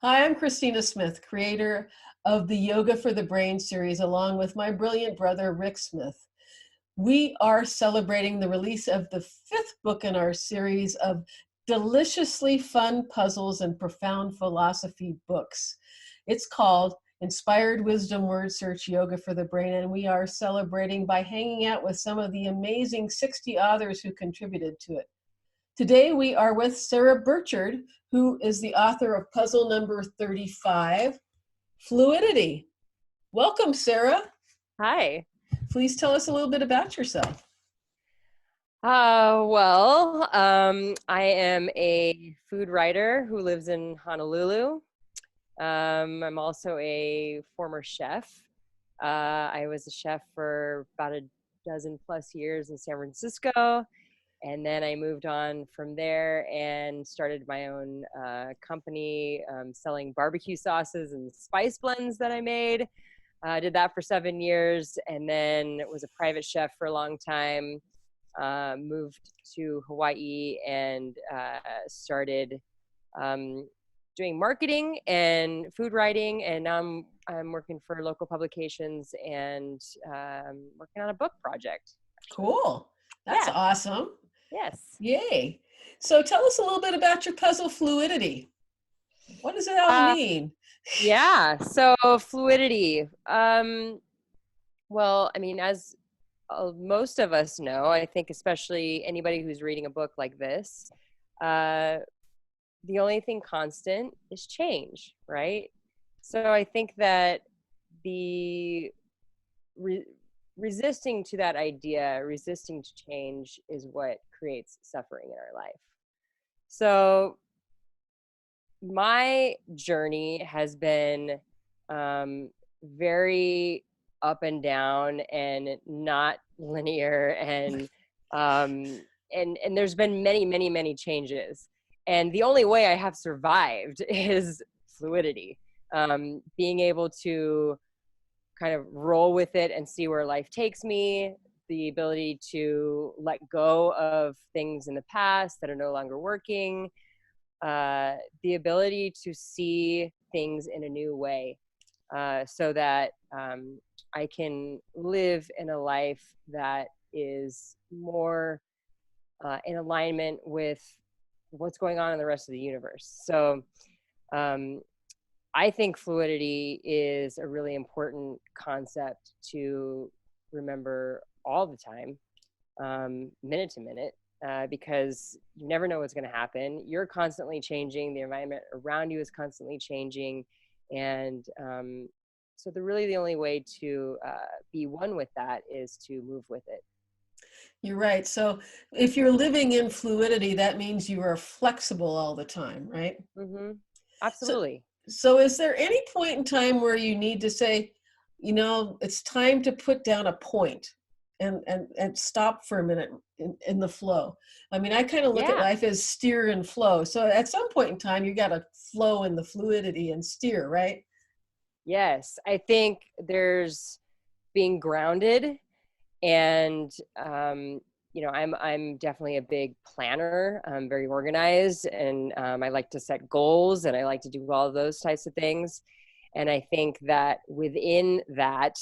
Hi, I'm Cristina Smith, creator of the Yoga for the Brain series, along with my brilliant brother, Rick Smith. We are celebrating the release of the fifth book in our series of deliciously fun puzzles and profound philosophy books. It's called Inspired Wisdom Word Search Yoga for the Brain, and we are celebrating by hanging out with some of the amazing 60 authors who contributed to it. Today we are with Sarah Burchard, who is the author of puzzle number 35, Fluidity. Welcome, Sarah. Hi. Please tell us a little bit about yourself. I am a food writer who lives in Honolulu. I'm also a former chef. I was a chef for about a dozen plus years in San Francisco. And then I moved on from there and started my own company selling barbecue sauces and spice blends that I made. I did that for 7 years and then was a private chef for a long time. Moved to Hawaii and started doing marketing and food writing. And now I'm working for local publications and working on a book project. Cool. That's awesome. Yes. Yay. So tell us a little bit about your puzzle, Fluidity. What does it all mean? So fluidity. As most of us know, I think especially anybody who's reading a book like this, the only thing constant is change, right? So I think that the resisting to that idea, resisting to change is what creates suffering in our life. So my journey has been very up and down and not linear, and there's been many changes, and the only way I have survived is fluidity, being able to kind of roll with it and see where life takes me, the ability to let go of things in the past that are no longer working, the ability to see things in a new way, so that I can live in a life that is more in alignment with what's going on in the rest of the universe. So I think fluidity is a really important concept to remember all the time, minute to minute, because you never know what's going to happen. You're constantly changing. The environment around you is constantly changing. And so the only way to be one with that is to move with it. You're right. So if you're living in fluidity, that means you are flexible all the time, right? Mm-hmm. Absolutely. So is there any point in time where you need to say, it's time to put down a point and stop for a minute in the flow? I mean, I kind of look at life as steer and flow. So at some point in time, you got to flow in the fluidity and steer, right? Yes. I think there's being grounded, and I'm definitely a big planner. I'm very organized, and I like to set goals, and I like to do all of those types of things. And I think that within that,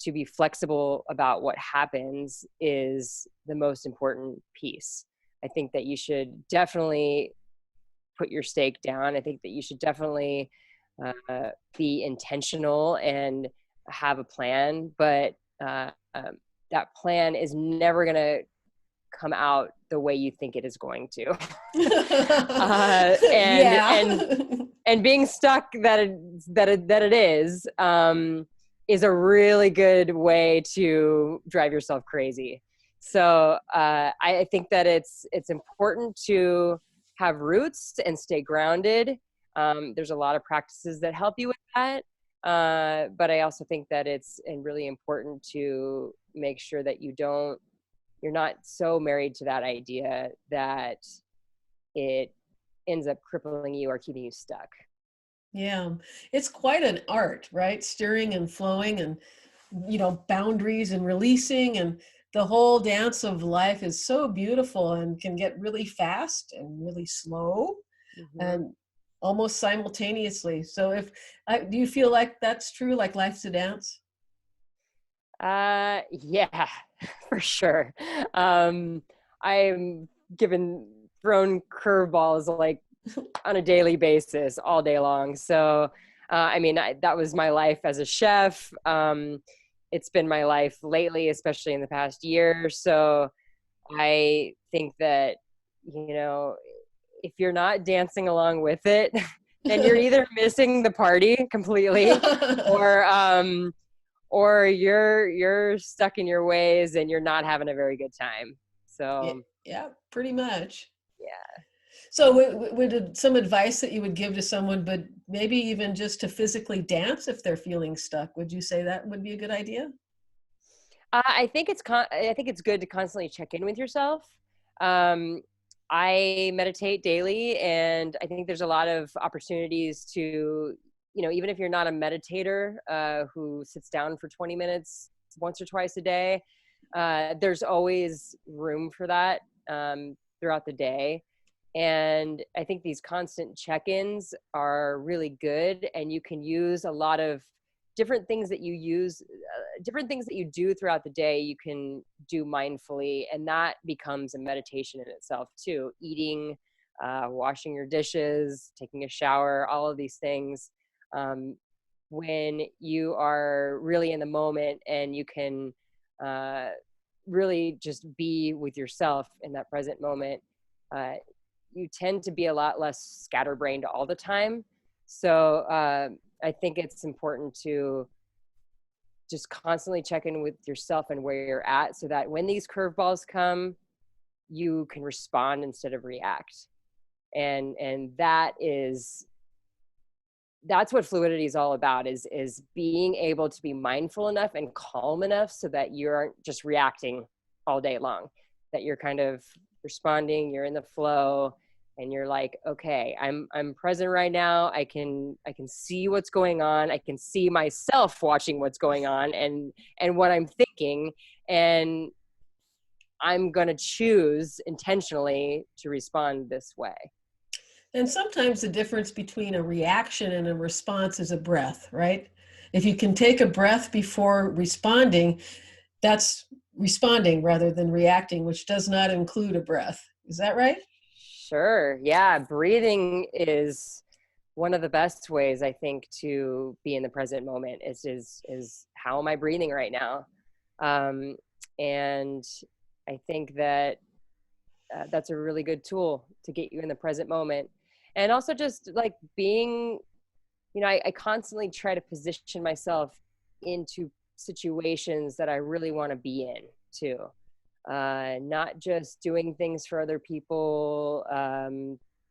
to be flexible about what happens is the most important piece. I think that you should definitely put your stake down. I think that you should definitely be intentional and have a plan, but that plan is never going to come out the way you think it is going to. And being stuck that it is a really good way to drive yourself crazy. So I think that it's important to have roots and stay grounded. There's a lot of practices that help you with that. But I also think that it's really important to make sure that you're not so married to that idea that it ends up crippling you or keeping you stuck. Yeah, it's quite an art, right? Steering and flowing and, boundaries and releasing, and the whole dance of life is so beautiful and can get really fast and really slow. Mm-hmm. And almost simultaneously. So do you feel like that's true? Like life's a dance? Yeah, for sure. I'm given thrown curveballs like on a daily basis all day long. So, I mean, that was my life as a chef. It's been my life lately, especially in the past year. So I think that, you know, if you're not dancing along with it, then you're either missing the party completely or, or you're stuck in your ways and you're not having a very good time. Yeah, So, yeah, pretty much. yeah. So would some advice that you would give to someone, but maybe even just to physically dance if they're feeling stuck, would you say that would be a good idea? I think it's good to constantly check in with yourself. Um, I meditate daily, and I think there's a lot of opportunities to, even if you're not a meditator who sits down for 20 minutes once or twice a day, there's always room for that throughout the day. And I think these constant check-ins are really good, and you can use a lot of different things that you do throughout the day, you can do mindfully, and that becomes a meditation in itself too. Eating, washing your dishes, taking a shower, all of these things. Um, when you are really in the moment and you can uh, really just be with yourself in that present moment, uh, you tend to be a lot less scatterbrained all the time. So I think it's important to just constantly check in with yourself and where you're at so that when these curveballs come, you can respond instead of react. And that's what fluidity is all about, is being able to be mindful enough and calm enough so that you aren't just reacting all day long, that you're kind of responding, you're in the flow, and you're like, okay, I'm present right now. I can see what's going on. I can see myself watching what's going on and what I'm thinking, and I'm going to choose intentionally to respond this way. And sometimes the difference between a reaction and a response is a breath, right? If you can take a breath before responding, that's responding rather than reacting, which does not include a breath. Is that right? Sure. Yeah. Breathing is one of the best ways, I think, to be in the present moment is how am I breathing right now? Um, and I think that that's a really good tool to get you in the present moment. And also just like being, I constantly try to position myself into situations that I really want to be in too. Not just doing things for other people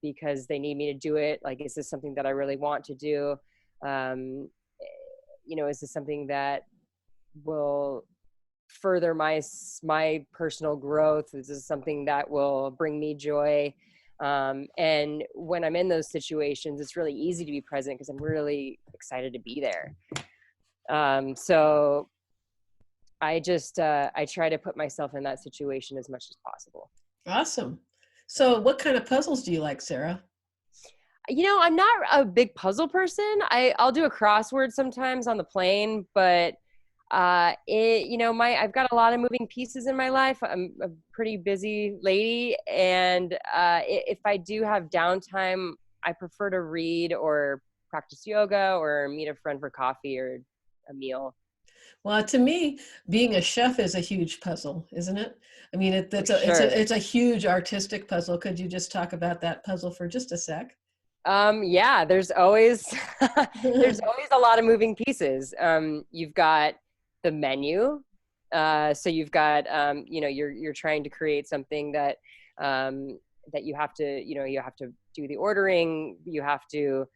because they need me to do it. Like, is this something that I really want to do? Um, is this something that will further my personal growth? Is this something that will bring me joy? And when I'm in those situations, it's really easy to be present because I'm really excited to be there. So I try to put myself in that situation as much as possible. Awesome. So, what kind of puzzles do you like, Sarah? I'm not a big puzzle person. I'll do a crossword sometimes on the plane, but I've got a lot of moving pieces in my life. I'm a pretty busy lady, and if I do have downtime, I prefer to read or practice yoga or meet a friend for coffee or a meal. Well, to me, being a chef is a huge puzzle, isn't it? I mean, For sure. it's a huge artistic puzzle. Could you just talk about that puzzle for just a sec? Yeah, there's always there's always a lot of moving pieces. You've got the menu, so you've got you're trying to create something that you have to do the ordering, you have to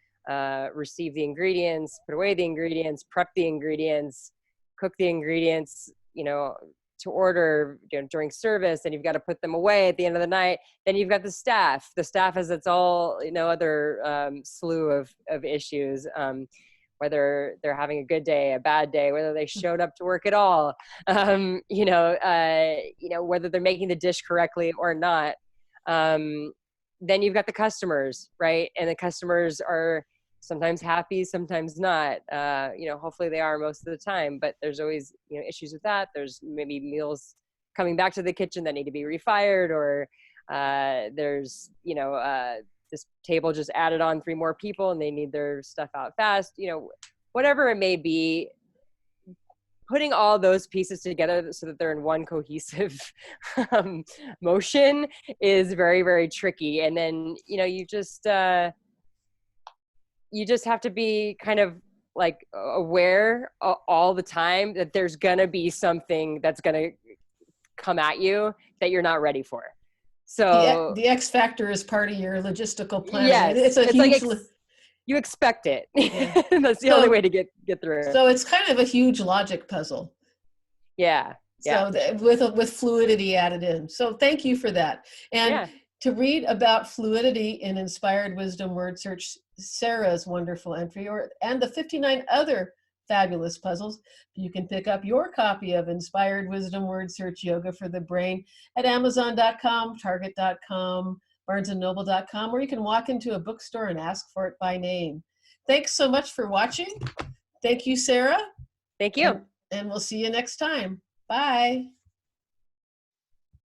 receive the ingredients, put away the ingredients, prep the ingredients, cook the ingredients, to order during service, and you've got to put them away at the end of the night. Then you've got the staff. The staff has its all other slew of issues, whether they're having a good day, a bad day, whether they showed up to work at all, whether they're making the dish correctly or not. then you've got the customers, right? And the customers are sometimes happy, sometimes not. Hopefully they are most of the time, but there's always, issues with that. There's maybe meals coming back to the kitchen that need to be refired, or there's, this table just added on 3 more people and they need their stuff out fast, whatever it may be. Putting all those pieces together so that they're in one cohesive motion is very, very tricky. And then, you just have to be kind of like aware all the time that there's gonna be something that's gonna come at you that you're not ready for. So the X factor is part of your logistical planning. yes, It's a huge. You expect it. Yeah. That's the only way to get through it. So it's kind of a huge logic puzzle. Yeah. So with fluidity added in. So thank you for that. And to read about fluidity in Inspired Wisdom Word Search, Sarah's wonderful entry, and the 59 other fabulous puzzles, you can pick up your copy of Inspired Wisdom Word Search Yoga for the Brain at Amazon.com, Target.com, BarnesandNoble.com, or you can walk into a bookstore and ask for it by name. Thanks so much for watching. Thank you, Sarah. Thank you. And we'll see you next time. Bye.